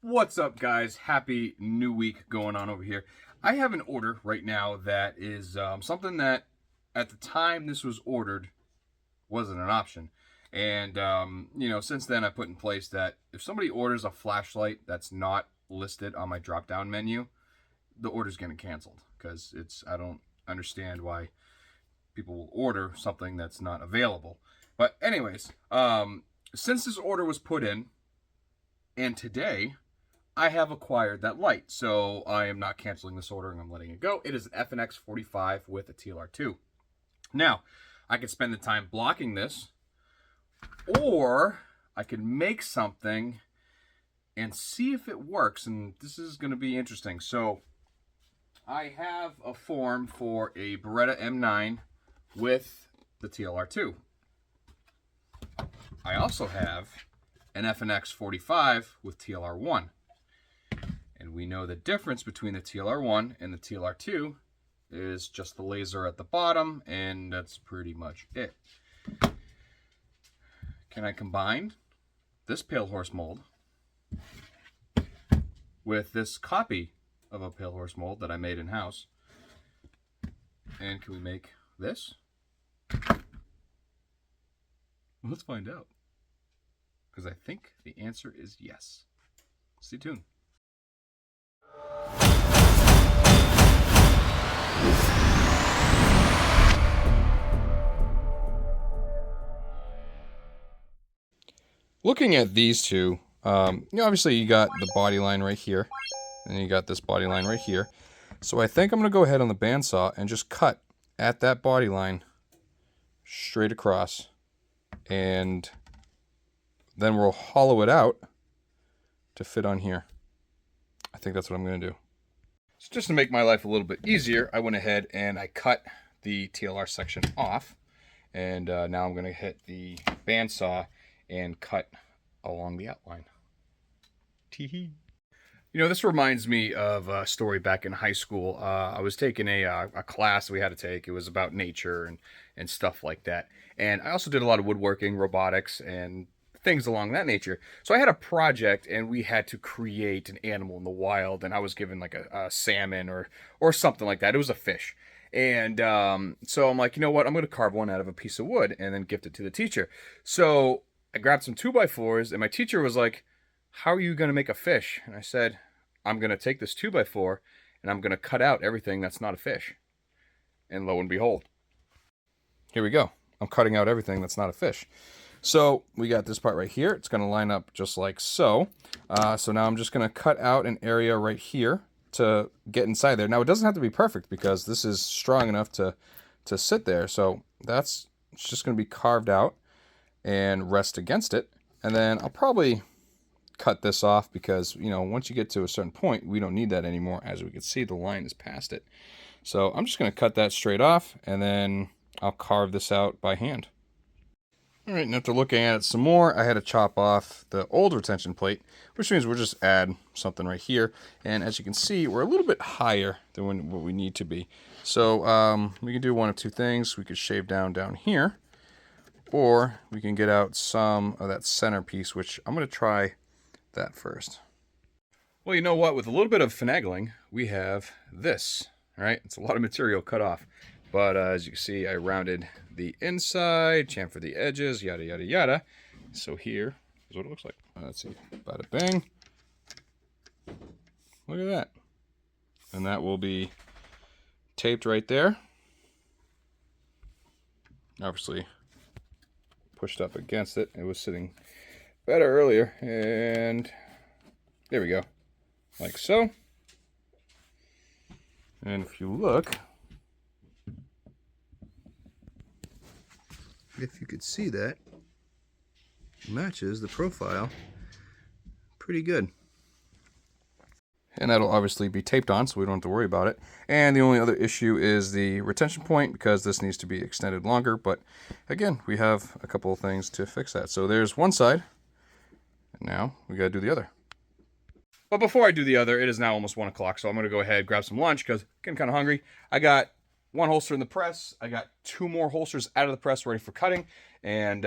What's up, guys? Happy new week going on over here. I have an order right now that is something that at the time this was ordered wasn't an option. And, since then I put in place that if somebody orders a flashlight that's not listed on my drop down menu, the order's getting canceled because I don't understand why people will order something that's not available. But, anyways, since this order was put in, and today I have acquired that light, so I am not canceling this order and I'm letting it go. It is an FNX 45 with a TLR2. Now, I could spend the time blocking this, or I could make something and see if it works, and this is going to be interesting. So, I have a form for a Beretta M9 with the TLR2. I also have an FNX 45 with TLR1. And we know the difference between the TLR1 and the TLR2 is just the laser at the bottom, and that's pretty much it. Can I combine this pale horse mold with this copy of a pale horse mold that I made in-house? And can we make this? Let's find out. Because I think the answer is yes. Stay tuned. Looking at these two, obviously you got the body line right here, and you got this body line right here. So I think I'm going to go ahead on the bandsaw and just cut at that body line straight across, and then we'll hollow it out to fit on here. I think that's what I'm going to do. So just to make my life a little bit easier, I went ahead and I cut the TLR section off, and now I'm going to hit the bandsaw and cut along the outline. Tee-hee. This reminds me of a story back in high school. I was taking a class we had to take. It was about nature and stuff like that. And I also did a lot of woodworking, robotics, and things along that nature. So I had a project, and we had to create an animal in the wild, and I was given like a salmon or something like that. It was a fish. And so I'm like, you know what? I'm going to carve one out of a piece of wood and then gift it to the teacher. So I grabbed some 2x4s, and my teacher was like, how are you going to make a fish? And I said, I'm going to take this 2x4 and I'm going to cut out everything that's not a fish. And lo and behold, here we go. I'm cutting out everything that's not a fish. So we got this part right here. It's going to line up just like so. So now I'm just going to cut out an area right here to get inside there. Now it doesn't have to be perfect because this is strong enough to sit there. So it's just going to be carved out and rest against it. And then I'll probably cut this off because, once you get to a certain point, we don't need that anymore. As we can see, the line is past it. So I'm just going to cut that straight off, and then I'll carve this out by hand. All right, and after looking at it some more, I had to chop off the old retention plate, which means we'll just add something right here. And as you can see, we're a little bit higher than what we need to be. So we can do one of two things. We could shave down here, or we can get out some of that center piece, which I'm going to try that first. Well, you know what? With a little bit of finagling, we have this. All right, it's a lot of material cut off, but as you can see, I rounded the inside, chamfered the edges, yada yada yada. So here is what it looks like. Let's see, bada bang. Look at that, and that will be taped right there. Obviously, pushed up against it. It was sitting better earlier, and there we go, like so. And if you look, if you could see that, matches the profile pretty good. And that'll obviously be taped on, so we don't have to worry about it. And the only other issue is the retention point, because this needs to be extended longer. But again, we have a couple of things to fix that. So there's one side. Now we gotta do the other. But before I do the other, it is now almost 1 o'clock, so I'm gonna go ahead and grab some lunch because I'm getting kind of hungry. I got one holster in the press. I got 2 more holsters out of the press ready for cutting, and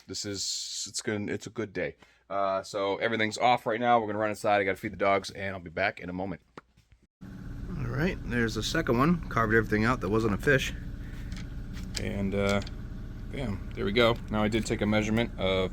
it's a good day. So everything's off right now. We're going to run inside. I got to feed the dogs, and I'll be back in a moment. All right, there's the second one. Carved everything out that wasn't a fish. And bam, there we go. Now I did take a measurement of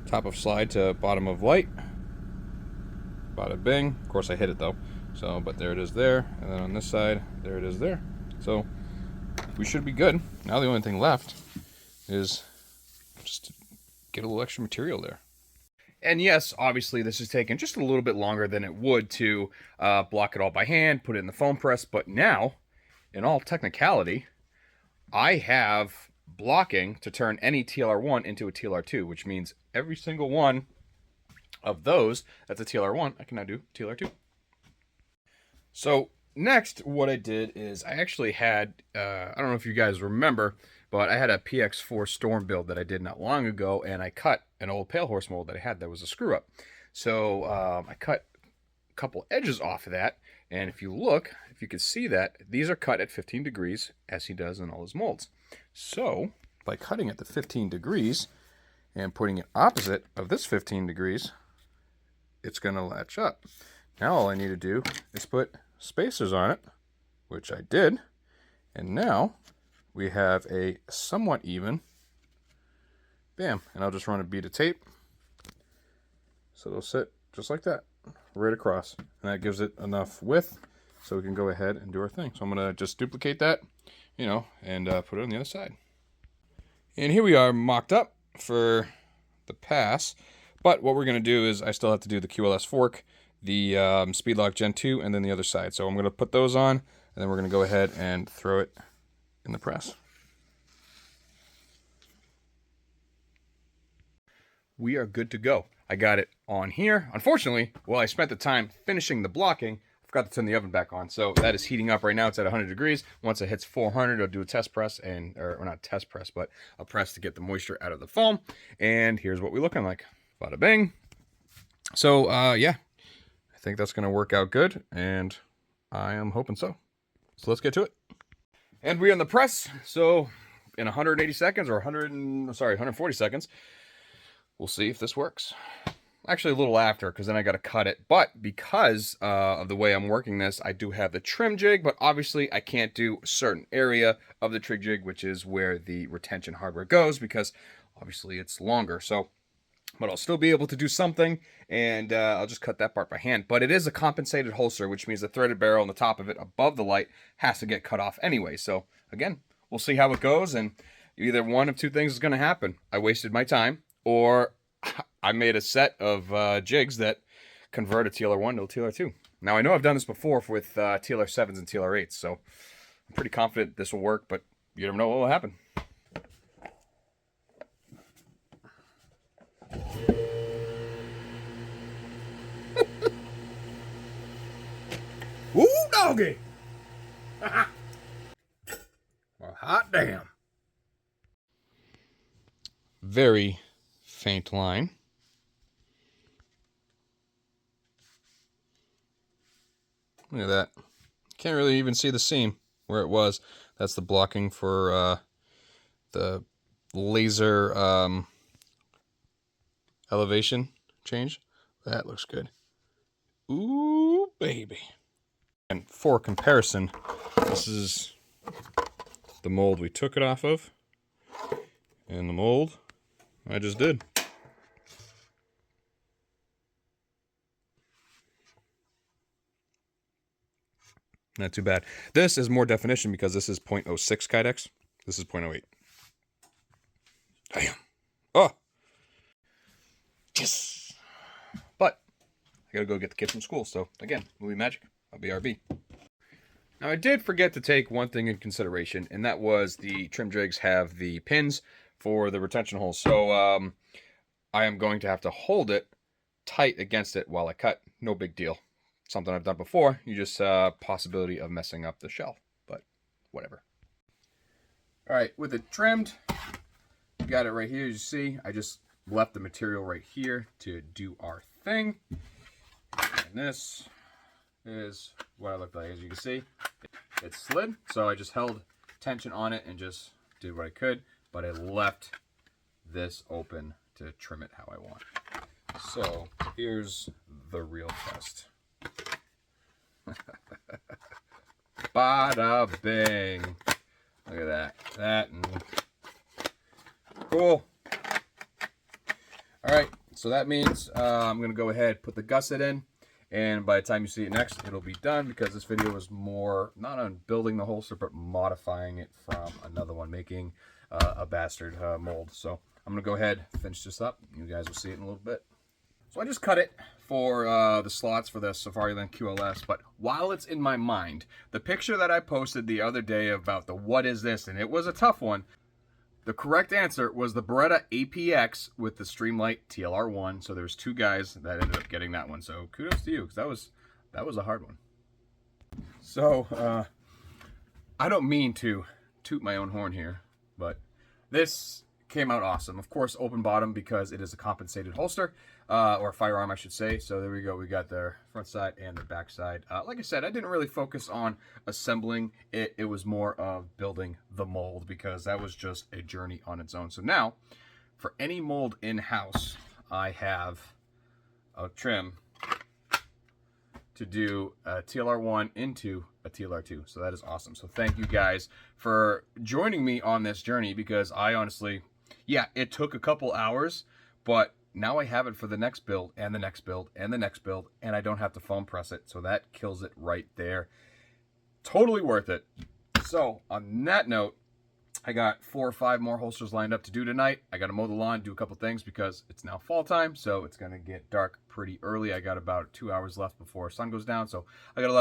top of slide to bottom of light. Bada bing. Of course I hit it though. So, but there it is there. And then on this side, there it is there. So we should be good. Now the only thing left is just to get a little extra material there. And yes, obviously this is taking just a little bit longer than it would to block it all by hand, put it in the foam press. But now, in all technicality, I have blocking to turn any TLR1 into a TLR2, which means every single one of those that's a TLR1, I can now do TLR2. So next, what I did is I actually had, I don't know if you guys remember, but I had a PX4 Storm build that I did not long ago, and I cut an old Pale Horse mold that I had that was a screw up. So I cut a couple edges off of that, and if you look, if you can see that, these are cut at 15 degrees, as he does in all his molds. So by cutting at the 15 degrees and putting it opposite of this 15 degrees, it's going to latch up. Now all I need to do is put spacers on it, which I did, and now we have a somewhat even, bam, and I'll just run a bead of tape so it'll sit just like that right across, and that gives it enough width so we can go ahead and do our thing. So I'm going to just duplicate that, you know, and put it on the other side. And here we are mocked up for the pass, but what we're going to do is I still have to do the QLS fork, the Speedlock Gen 2, and then the other side. So I'm going to put those on, and then we're going to go ahead and throw it in the press. We are good to go. I got it on here. Unfortunately, while I spent the time finishing the blocking, I forgot to turn the oven back on. So that is heating up right now. It's at 100 degrees. Once it hits 400, I'll do a test press, or not test press, but a press to get the moisture out of the foam. And here's what we're looking like. Bada bing. So yeah, I think that's going to work out good, and I am hoping so. So let's get to it. And we're in the press. So in 180 seconds or 140 seconds, we'll see if this works. Actually, a little after, because then I got to cut it. But because of the way I'm working this, I do have the trim jig, but obviously I can't do a certain area of the trim jig, which is where the retention hardware goes, because obviously it's longer. So, but I'll still be able to do something, and I'll just cut that part by hand. But it is a compensated holster, which means the threaded barrel on the top of it above the light has to get cut off anyway. So again, we'll see how it goes, and either one of two things is going to happen. I wasted my time, or I made a set of jigs that convert a TLR1 to a TLR2. Now, I know I've done this before with TLR7s and TLR8s, so I'm pretty confident this will work, but you never know what will happen. Woo, doggy! Well, hot damn. Very faint line. Look at that. Can't really even see the seam where it was. That's the blocking for the laser elevation change. That looks good. Ooh, baby. And for comparison, this is the mold we took it off of, and the mold I just did. Not too bad. This is more definition because this is 0.06 Kydex. This is 0.08. Damn. Oh. Yes. But I gotta go get the kids from school. So again, movie magic. I'll be RB. Now I did forget to take one thing in consideration, and that was the trim jigs have the pins for the retention holes. So I am going to have to hold it tight against it while I cut. No big deal. Something I've done before. You just possibility of messing up the shell, but whatever. All right, with it trimmed, you got it right here. As you see, I just left the material right here to do our thing. And this is what I look like. As you can see, it slid. So I just held tension on it and just did what I could, but I left this open to trim it how I want. So here's the real test. Bada bing. Look at that. That and cool. All right, so that means I'm gonna go ahead, put the gusset in, and by the time you see it next, it'll be done, because this video was more not on building the holster, but modifying it from another one, making a bastard mold. So I'm gonna go ahead, finish this up. You guys will see it in a little bit. So I just cut it for the slots for the Safariland QLS, but while it's in my mind, the picture that I posted the other day about the what is this, and it was a tough one, the correct answer was the Beretta APX with the Streamlight TLR1. So there's 2 guys that ended up getting that one. So kudos to you, because that was a hard one. So I don't mean to toot my own horn here, but this came out awesome. Of course, open bottom, because it is a compensated holster, or firearm, I should say. So there we go. We got the front side and the back side. Like I said, I didn't really focus on assembling it. It was more of building the mold, because that was just a journey on its own. So now, for any mold in-house, I have a trim to do a TLR1 into a TLR2. So that is awesome. So thank you guys for joining me on this journey, because I honestly, yeah, it took a couple hours, but now I have it for the next build and the next build and the next build, and I don't have to foam press it. So that kills it right there. Totally worth it. So on that note, I got 4 or 5 more holsters lined up to do tonight. I got to mow the lawn, do a couple things, because it's now fall time, so it's going to get dark pretty early. I got about 2 hours left before sun goes down, so I got a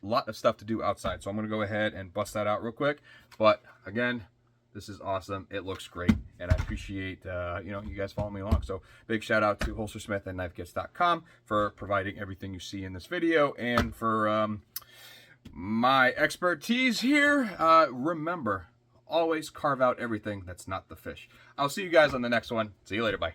lot of stuff to do outside. So I'm going to go ahead and bust that out real quick. But again, this is awesome. It looks great, and I appreciate you guys following me along. So big shout out to Holstersmith and KnifeKits.com for providing everything you see in this video, and for my expertise here. Remember, always carve out everything that's not the fish. I'll see you guys on the next one. See you later. Bye.